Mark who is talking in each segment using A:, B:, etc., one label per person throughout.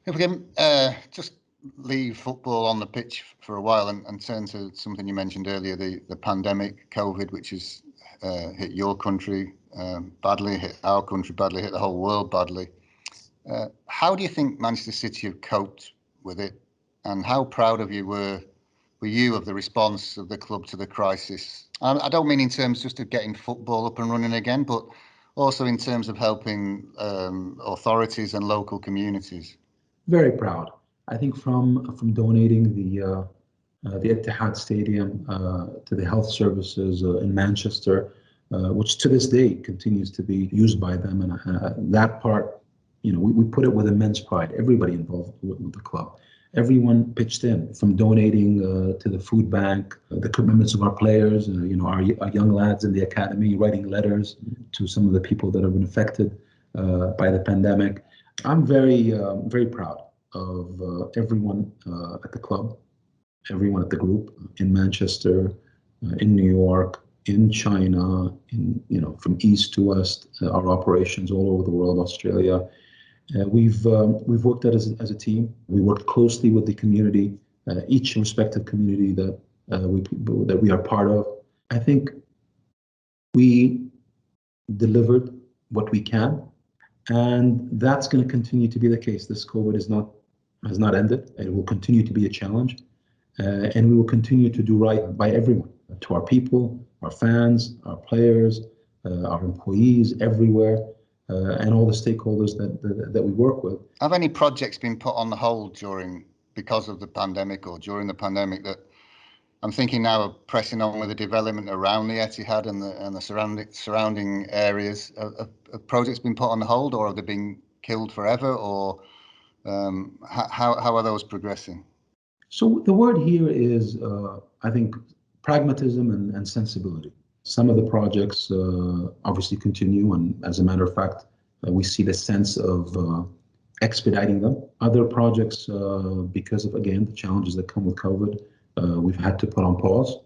A: If we can just leave football on the pitch for a while and turn to something you mentioned earlier, the pandemic, COVID, which has hit your country badly, hit our country badly, hit the whole world badly. How do you think Manchester City have coped with it, and how proud of you were you of the response of the club to the crisis? I don't mean in terms just of getting football up and running again, but also in terms of helping authorities and local communities.
B: Very proud. I think from donating the Etihad Stadium to the health services in Manchester, which to this day continues to be used by them, and that part, we put it with immense pride. Everybody involved with the club, everyone pitched in, from donating to the food bank, the commitments of our players, our young lads in the academy writing letters to some of the people that have been affected by the pandemic. I'm very, very proud of everyone at the club, everyone at the group in Manchester, in New York, in China, from east to west, our operations all over the world, Australia. We've worked as a team. We worked closely with the community, each respective community that we are part of. I think we delivered what we can, and that's going to continue to be the case. This COVID has not ended. It will continue to be a challenge, and we will continue to do right by everyone, to our people, our fans, our players, our employees everywhere, and all the stakeholders that we work with.
A: Have any projects been put on hold because of the pandemic or during the pandemic? That I'm thinking now of pressing on with the development around the Etihad and the surrounding areas. Have projects been put on hold, or have they been killed forever, or how are those progressing?
B: So the word here is, I think, pragmatism and sensibility. Some of the projects obviously continue, and as a matter of fact, we see the sense of expediting them. Other projects, because of, again, the challenges that come with COVID, we've had to put on pause.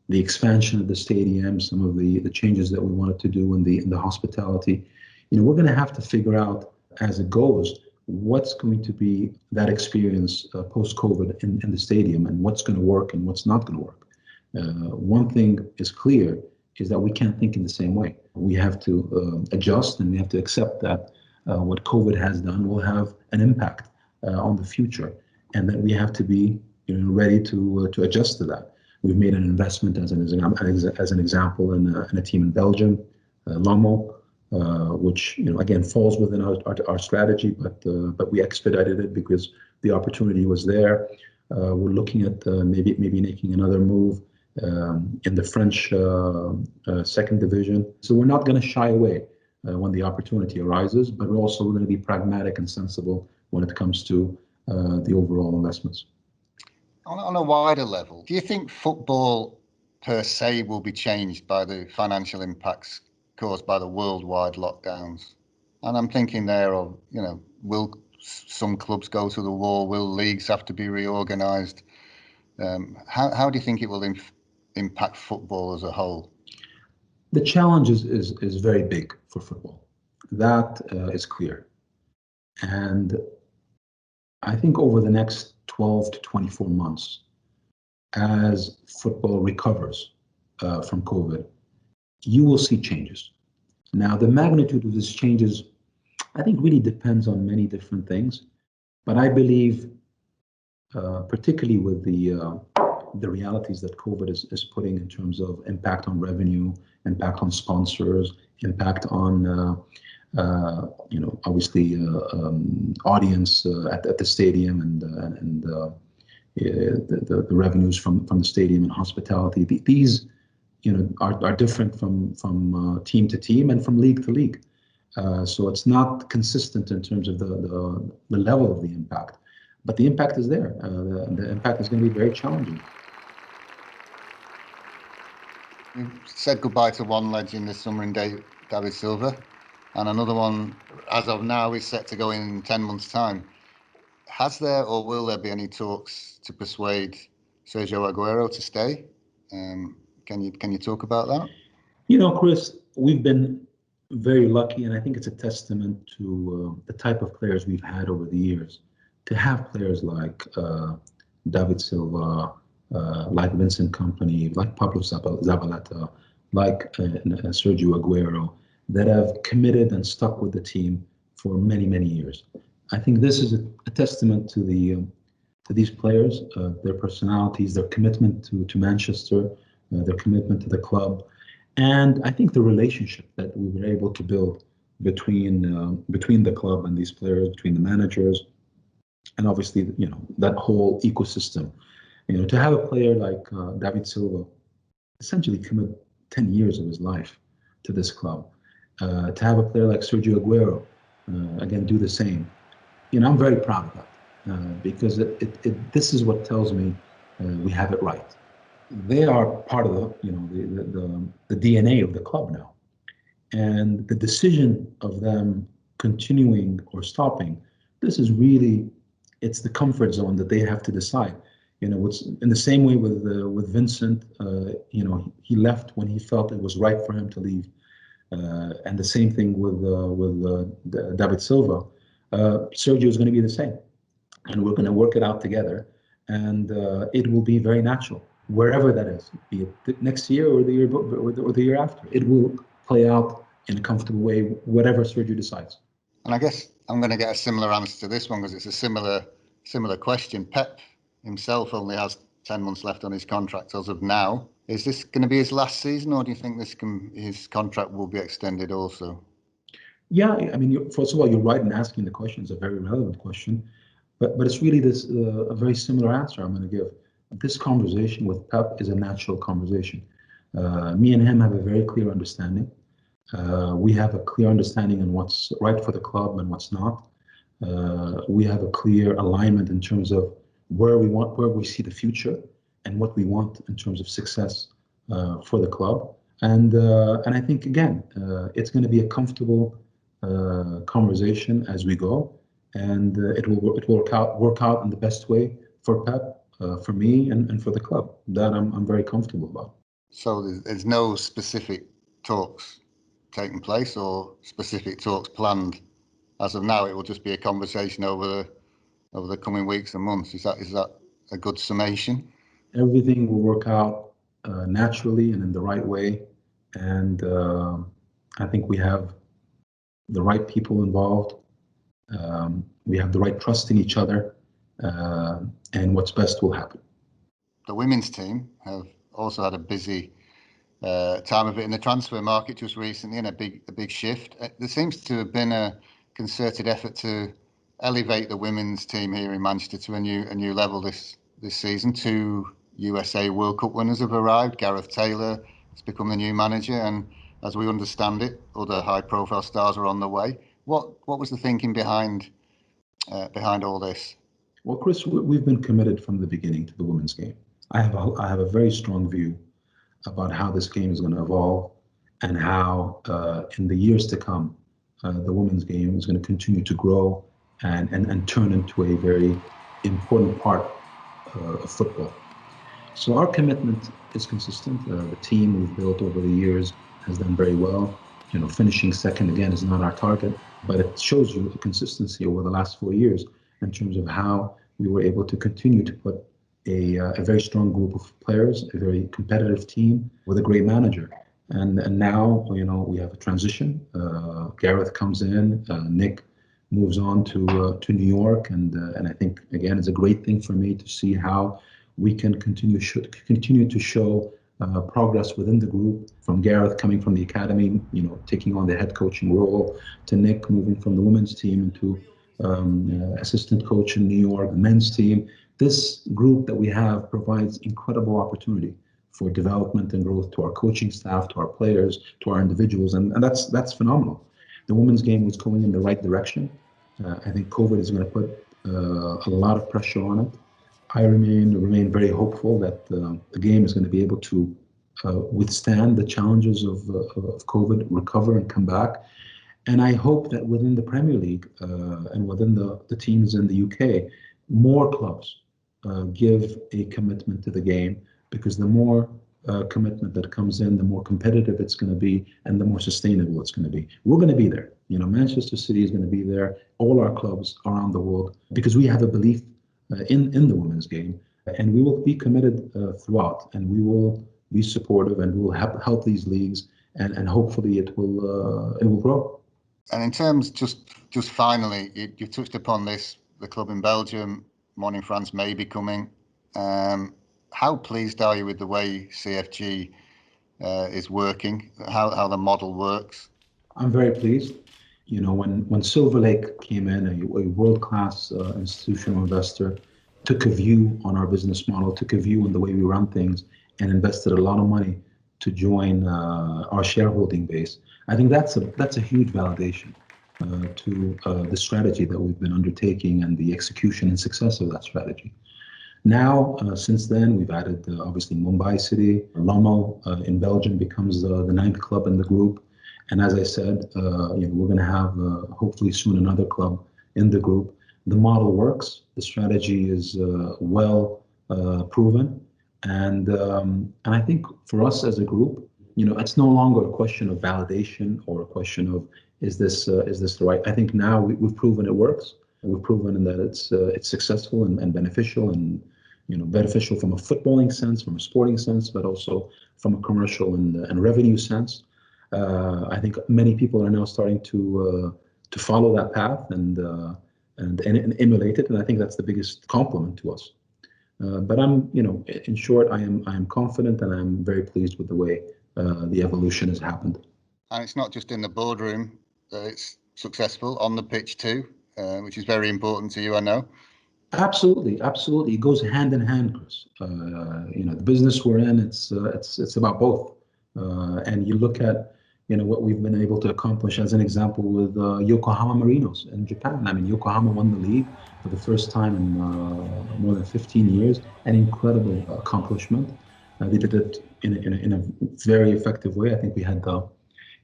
B: The expansion of the stadium, some of the changes that we wanted to do in the hospitality, we're going to have to figure out as it goes what's going to be that experience post-COVID in the stadium, and what's going to work and what's not going to work. One thing is clear, is that we can't think in the same way. We have to adjust, and we have to accept that what COVID has done will have an impact on the future, and that we have to be ready to adjust to that. We've made an investment as an example in a team in Belgium, Lomo, which again falls within our strategy, but we expedited it because the opportunity was there. We're looking at maybe making another move in the French second division. So we're not going to shy away when the opportunity arises, but we're also going to be pragmatic and sensible when it comes to the overall investments.
A: On a wider level, do you think football per se will be changed by the financial impacts caused by the worldwide lockdowns? And I'm thinking there of, will some clubs go to the wall? Will leagues have to be reorganised? How do you think it will impact football as a whole?
B: The challenge is very big for football. That is clear. And I think over the next 12 to 24 months, as football recovers from COVID, you will see changes. Now, the magnitude of these changes, I think, really depends on many different things. But I believe, particularly with the realities that COVID is putting in terms of impact on revenue, impact on sponsors, impact on obviously audience at the stadium, and the revenues from the stadium and hospitality. These are different from team to team and from league to league. So it's not consistent in terms of the level of the impact. But the impact is there. The impact is going to be very challenging.
A: We've said goodbye to one legend this summer in David Silva, and another one, as of now, is set to go in 10 months' time. Has there or will there be any talks to persuade Sergio Aguero to stay? Can you talk about that?
B: Chris, we've been very lucky, and I think it's a testament to the type of players we've had over the years, to have players like David Silva, like Vincent Kompany, like Pablo Zabaleta, like Sergio Aguero, that have committed and stuck with the team for many, many years. I think this is a testament to these players, their personalities, their commitment to Manchester, their commitment to the club, and I think the relationship that we were able to build between the club and these players, between the managers, and obviously that whole ecosystem. To have a player like David Silva essentially commit 10 years of his life to this club, to have a player like Sergio Aguero again do the same. I'm very proud of that because this is what tells me we have it right. They are part of the DNA of the club now, and the decision of them continuing or stopping, this is really, it's the comfort zone that they have to decide. What's in the same way with Vincent, he left when he felt it was right for him to leave, and the same thing with David Silva. Sergio is going to be the same, and we're going to work it out together, and it will be very natural wherever that is, be it next year or the year after. It will play out in a comfortable way, whatever Sergio decides.
A: And I guess I'm going to get a similar answer to this one because it's a similar question. Pep himself only has 10 months left on his contract as of now. Is this going to be his last season, or do you think his contract will be extended also?
B: Yeah, I mean, first of all, you're right in asking the question. It's a very relevant question, but it's really this a very similar answer I'm going to give. This conversation with Pep is a natural conversation. Me and him have a very clear understanding. We have a clear understanding on what's right for the club and what's not. We have a clear alignment in terms of where we see the future and what we want in terms of success for the club. And I think again, it's going to be a comfortable conversation as we go, and it will work out in the best way for Pep, for me, and for the club. That I'm very comfortable about.
A: So there's no specific talks taking place or specific talks planned as of now. It will just be a conversation over the coming weeks and months. Is that a good summation?
B: Everything will work out naturally and in the right way, and I think we have the right people involved. We have the right trust in each other, and what's best will happen.
A: The women's team have also had a busy time of it in the transfer market just recently, and a big shift. There seems to have been a concerted effort to elevate the women's team here in Manchester to a new level this season. 2 USA World Cup winners have arrived. Gareth Taylor has become the new manager, and as we understand it, other high-profile stars are on the way. What was the thinking behind all this?
B: Well, Chris, we've been committed from the beginning to the women's game. I have a very strong view about how this game is going to evolve and how in the years to come, the women's game is going to continue to grow and turn into a very important part of football. So our commitment is consistent. The team we've built over the years has done very well. Finishing second again is not our target, but it shows you the consistency over the last 4 years in terms of how we were able to continue to put a very strong group of players, a very competitive team with a great manager. And now, we have a transition. Gareth comes in, Nick moves on to New York, and I think again it's a great thing for me to see how we can continue to show progress within the group, from Gareth coming from the academy, taking on the head coaching role, to Nick moving from the women's team into assistant coach in New York, the men's team. This group that we have provides incredible opportunity for development and growth to our coaching staff, to our players, to our individuals, and that's phenomenal. The women's game was going in the right direction. I think COVID is going to put a lot of pressure on it. I remain very hopeful that the game is going to be able to withstand the challenges of COVID, recover and come back. And I hope that within the Premier League and within the teams in the UK, more clubs give a commitment to the game, because the more commitment that comes in, the more competitive it's going to be, and the more sustainable it's going to be. We're going to be there. Manchester City is going to be there. All our clubs around the world, because we have a belief in the women's game, and we will be committed throughout, and we will be supportive, and we will help these leagues, and hopefully it will grow.
A: And in terms, just finally, you touched upon this, the club in Belgium, one in France may be coming. How pleased are you with the way CFG is working, how the model works?
B: I'm very pleased. When Silver Lake came in, a world-class institutional investor, took a view on our business model, took a view on the way we run things, and invested a lot of money to join our shareholding base. I think that's a huge validation to the strategy that we've been undertaking and the execution and success of that strategy. Now, since then, we've added obviously Mumbai City. Lommel in Belgium becomes the ninth club in the group. And as I said, we're going to have hopefully soon another club in the group. The model works. The strategy is well proven. And I think for us as a group, it's no longer a question of validation or a question of is this the right? I think now we've proven it works. We've proven that it's successful and beneficial, and beneficial from a footballing sense, from a sporting sense, but also from a commercial and revenue sense. I think many people are now starting to follow that path and emulate it, and I think that's the biggest compliment to us. But in short, I am confident, and I'm very pleased with the way the evolution has happened.
A: And it's not just in the boardroom that it's successful, on the pitch too, which is very important to you, I know.
B: Absolutely. It goes hand in hand, Chris. The business we're in, it's about both. And you look at what we've been able to accomplish as an example with Yokohama Marinos in Japan. I mean, Yokohama won the league for the first time in more than 15 years. An incredible accomplishment. They did it in a very effective way. I think we had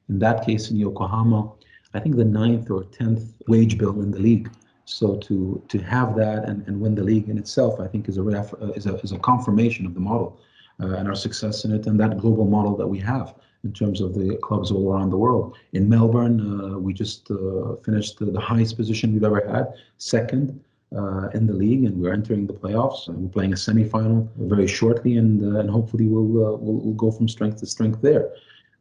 B: in that case in Yokohama, I think the 9th or 10th wage bill in the league. So to have that and win the league in itself, I think is a confirmation of the model and our success in it, and that global model that we have in terms of the clubs all around the world. In Melbourne, we just finished the highest position we've ever had, second in the league, and we're entering the playoffs. We're playing a semi-final very shortly, and hopefully we'll go from strength to strength there.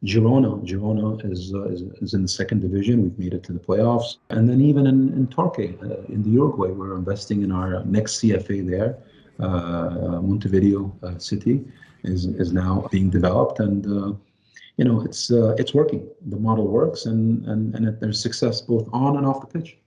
B: Girona is in the second division. We've made it to the playoffs. And then even in Torque, in the Uruguay, we're investing in our next CFA there. Montevideo City is now being developed, and it's working. The model works, and there's success both on and off the pitch.